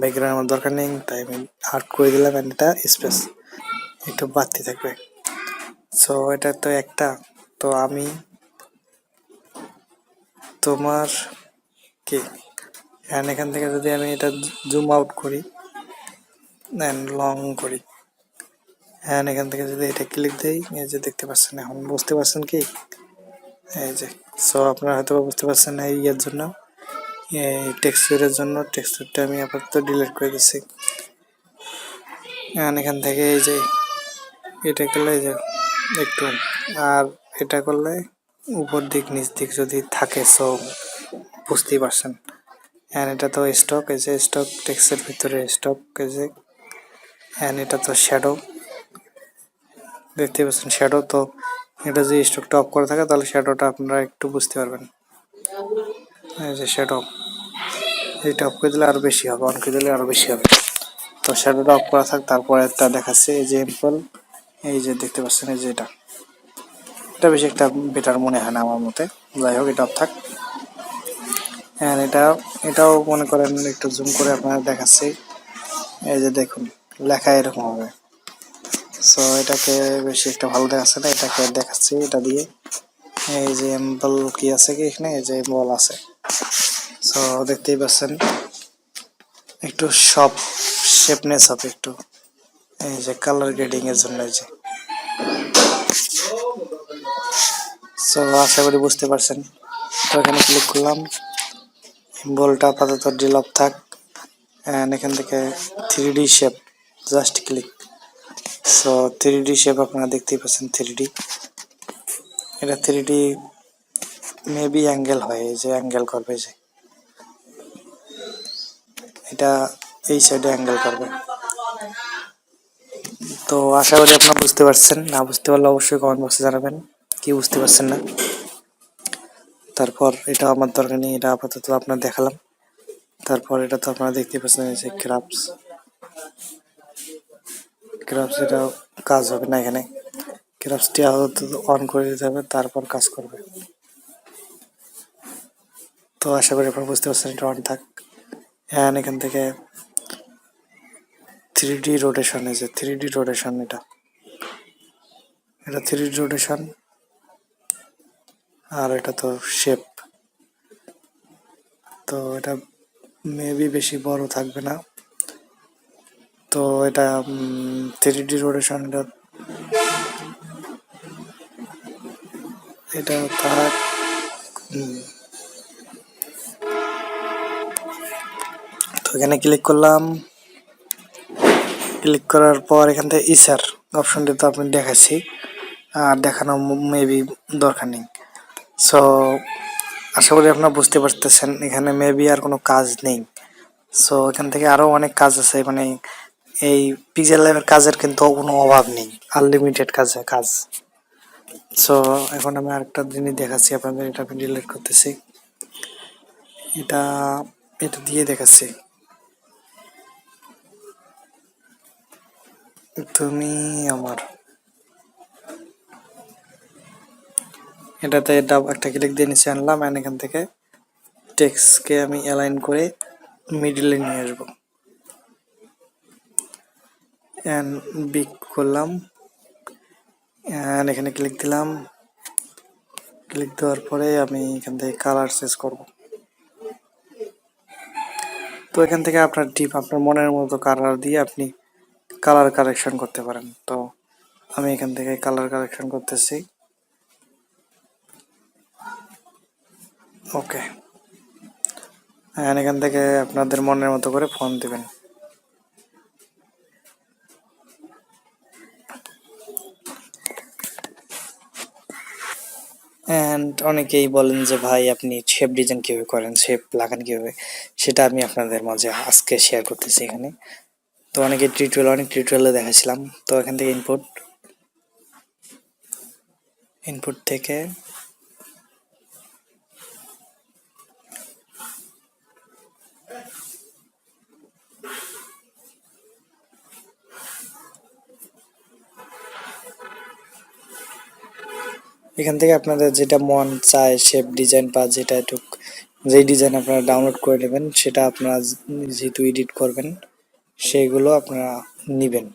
Background আমার দরকার নেই, তাই আমি আর্ট করে দিলাম। এন্ড এটা স্পেস একটু বাড়তি থাকবে। সো এটা তো একটা, তো আমি তোমার কি এখান থেকে যদি আমি এটা জুম আউট করি এন্ড লং করি, এখান থেকে যদি এটা ক্লিক দেই, এই যে দেখতে পাচ্ছেন, এখন বুঝতে পারছেন কি, এই যে। সো আপনারা হয়তো বুঝতে পারছেন না, এর জন্য এই টেক্সচারের জন্য টেক্সচারটা আমি আপাতত ডিলিট করে দিচ্ছি। এখান থেকে এই যে এটা করলে এই যে একটু, আর এটা করলে উপর দিক নিচ দিক যদি থাকে, সো বুঝতেই পারছেন। এটা তো স্টক, এই যে স্টক টেক্সটের ভিতরে স্টক, এই যে এটা তো শ্যাডো, দেখতে পাচ্ছেন শ্যাডো। তো এটা যদি স্টকটা অফ করে থাকে তাহলে শ্যাডোটা আপনারা একটু বুঝতে পারবেন। এই যে শ্যাডো, এটা অফ করে দিলে আরো বেশি হবে, অন করে দিলে আরো বেশি হবে। তো শ্যাডোটা অফ করা থাক। তারপরে একটা দেখাচ্ছে এই যে এম্পল, এই যে দেখতে পাচ্ছেন, এই যে এটা বেশি একটা বেটার মনে হয় না আমার মতে। যাই হোক, এটা অফ থাক। এটাও মনে করেন একটু জুম করে আপনারা দেখাচ্ছি। এই যে দেখুন, লেখা এরকম হবে। সো এটাকে বেশি একটা ভালো দেখাচ্ছে না, এটাকে দেখাচ্ছি এটা দিয়ে। এই যে এম্বল কি আছে কি এখানে, এই যে এম্বল আছে। সো দেখতেই পাচ্ছেন একটু সব শেপনেস হবে একটু, এই যে কালার গ্রেডিং এর জন্য। এই যে সো আশা করি বুঝতে পারছেন। তো এখানে ক্লিক করলাম, এম্বলটা আপাতত ডিল অফ থাক। এখান থেকে 3D shape just click. So 3D shape আপনারা দেখতেই পাচ্ছেন, 3D, এটা 3D মেবি অ্যাঙ্গেল হয়, এই যে অ্যাঙ্গেল করবে, যে এটা এই সাইডে অ্যাঙ্গেল করবে। তো আশা করি আপনারা বুঝতে পারছেন, না বুঝতে পারলে অবশ্যই কমেন্ট বক্সে জানাবেন কি বুঝতে পারছেন না। তারপর এটা আমার দরকার নেই, এটা আপাতত আপনার দেখালাম। তারপর এটা তো আপনারা দেখতে পাচ্ছেন, এই যে ক্রাফটস, এটা কাজ হবে না এখানে। ক্রাফটসটি আপাতত অন করে দিতে হবে, তারপর কাজ করবে। তো আশা করি আপনারা বুঝতে পারছেন, এটা অন থাক। এখান থেকে 3D রোটেশন, এই যে 3D রোটেশন, এটা 3D রোটেশন। আর এটা তো শেপ, তো এটা মেবি বেশি বড় থাকবে না। তো এটা 3D রোটেশন, এটা থাক। তো এখানে ক্লিক করলাম, ক্লিক করার পর এখান থেকে ইসার অপশনটি তো আপনি দেখাচ্ছি, আর দেখানো মেবি দরকার নেই। সো আশা করি আপনারা বুঝতে পারতেছেন, এখানে মেবি আর কোনো কাজ নেই। সো এখান থেকে আরো অনেক কাজ আছে, মানে এই পিক্সেল ল্যাবের কাজের কিন্তু কোনো অভাব নেই, আনলিমিটেড কাজ। সো এখন আমি আরেকটা জিনিস দেখাচ্ছি আপনাদের, এটা আমি ডিলিট করতেছি, এটা এটা দিয়ে দেখাচ্ছি। তুমি আমার এটাতে এটা একটা ক্লিক দিয়ে নিচে আনলাম, এন্ড এখান থেকে টেক্সটকে আমি অ্যালাইন করে মিডলে নিয়ে আসবো, এন্ড বিগ করলাম, এন্ড এখানে ক্লিক দিলাম। ক্লিক দেওয়ার পরে আমি এখান থেকে কালার চেঞ্জ করব। তো এখান থেকে আপনার আপনার মনের মতো কালার দিয়ে আপনি কালার কারেকশন করতে পারেন। তো আমি এখান থেকে কালার কারেকশন করতেছি, ওকে। এখান থেকে আপনাদের মনের মতো করে ফন্ট দিবেন। অ্যান্ড অনেকেই বলেন যে ভাই আপনি শেপ ডিজাইন কীভাবে করেন, শেপ লাগান কীভাবে, সেটা আমি আপনাদের মাঝে আজকে শেয়ার করতেছি এখানে। তো অনেক টিউটোরিয়ালে দেখাছিলাম। তো এখান থেকে ইনপুট থেকে এখান থেকে আপনাদের যেটা মন চায় শেপ ডিজাইন বা যেটা একটু যেই ডিজাইন আপনারা ডাউনলোড করে নেবেন সেটা আপনারা যেহেতু এডিট করবেন সেইগুলো আপনারা নিবেন।